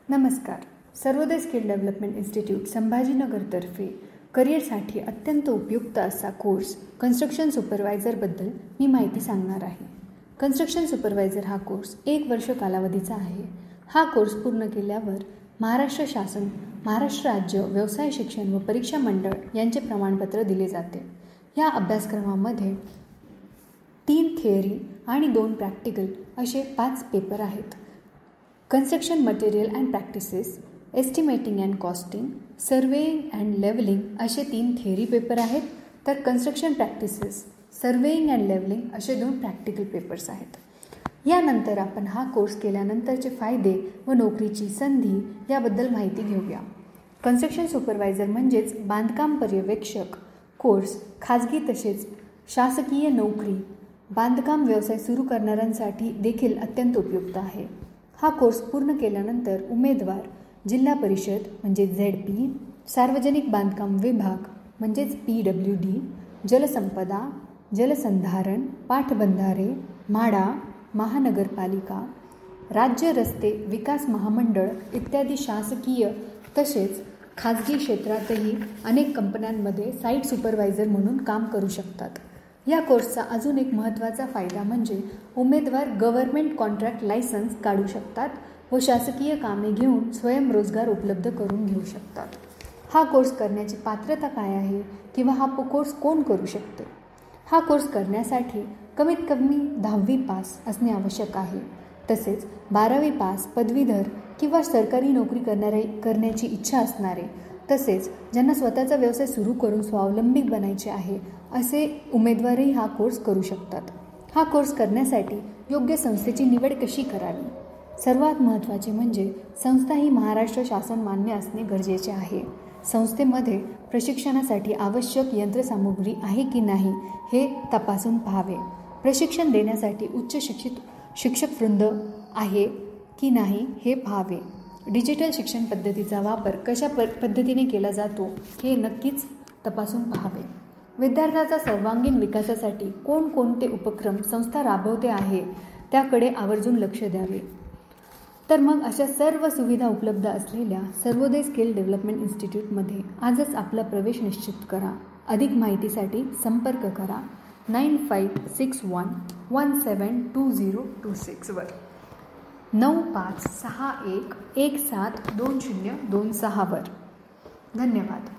नमस्कार. Sarvodaya skill development institute संभाजीनगरतर्फे करिअरसाठी अत्यंत उपयुक्त असा कोर्स कन्स्ट्रक्शन सुपरवायझरबद्दल मी माहिती सांगणार आहे. कन्स्ट्रक्शन सुपरवायझर हा कोर्स 1 वर्ष कालावधीचा आहे. हा कोर्स पूर्ण केल्यावर महाराष्ट्र शासन, महाराष्ट्र राज्य व्यवसाय शिक्षण व परीक्षा मंडळ यांचे प्रमाणपत्र दिले जाते. या अभ्यासक्रमामध्ये 3 थिअरी आणि 2 प्रॅक्टिकल असे 5 पेपर आहेत. Construction material and practices, estimating and costing, surveying and levelling असे 3 थिअरी पेपर आहेत. तर construction practices, surveying and levelling असे 2 प्रॅक्टिकल पेपर्स आहेत. यानंतर आपण हा कोर्स केल्यानंतरचे फायदे व नोकरीची संधी याबद्दल माहिती घेऊया. कन्स्ट्रक्शन सुपरवायझर म्हणजेच बांधकाम पर्यवेक्षक कोर्स खाजगी तसेच शासकीय नोकरी, बांधकाम व्यवसाय सुरू करणाऱ्यांसाठी देखील अत्यंत उपयुक्त आहे. हा कोर्स पूर्ण केल्यानंतर उमेदवार जिल्हा परिषद म्हणजे ZP, सार्वजनिक बांधकाम विभाग म्हणजेच PWD, जलसंपदा, जलसंधारण, पाटबंधारे, म्हाडा, महानगरपालिका, राज्य रस्ते विकास महामंडळ इत्यादी शासकीय तसेच खाजगी क्षेत्रातही अनेक कंपन्यांमध्ये साईट सुपरवायझर म्हणून काम करू शकतात. या कोर्सचा अजून एक महत्त्वाचा फायदा म्हणजे उमेदवार गव्हर्नमेंट कॉन्ट्रॅक्ट लायसन्स काढू शकतात व शासकीय कामे घेऊन स्वयंरोजगार उपलब्ध करून घेऊ शकतात. हा कोर्स करण्याची पात्रता काय आहे किंवा हा कोर्स कोण करू शकते? हा कोर्स करण्यासाठी कमीत कमी 10वी पास असणे आवश्यक आहे. तसेच 12वी पास, पदवीधर किंवा सरकारी नोकरी करण्याची इच्छा असणारे तसेच ज्यांना स्वतःचा व्यवसाय सुरू करून स्वावलंबी बनायचे आहे असे उमेदवारही हा कोर्स करू शकतात. हा कोर्स करण्यासाठी योग्य संस्थेची निवड कशी करावी? सर्वात महत्त्वाचे म्हणजे संस्था ही महाराष्ट्र शासन मान्य असणे गरजेचे आहे. संस्थेमध्ये प्रशिक्षणासाठी आवश्यक यंत्रसामुग्री आहे की नाही हे तपासून पाहावे. प्रशिक्षण देण्यासाठी उच्च शिक्षकवृंद आहे की नाही हे पाहावे. डिजिटल शिक्षण पद्धतीचा वापर कशा पद्धतीने केला जातो हे नक्कीच तपासून पाहावे. विद्यार्थ्याचा सर्वांगीण विकासासाठी कोणकोणते उपक्रम संस्था राबवते आहे त्याकडे आवर्जून लक्ष द्यावे. तर मग अशा सर्व सुविधा उपलब्ध असलेल्या सर्वोदय स्किल डेव्हलपमेंट इन्स्टिट्यूटमध्ये आजच आपला प्रवेश निश्चित करा. अधिक माहितीसाठी संपर्क करा 9561172026 वर 9561172026 वर. धन्यवाद.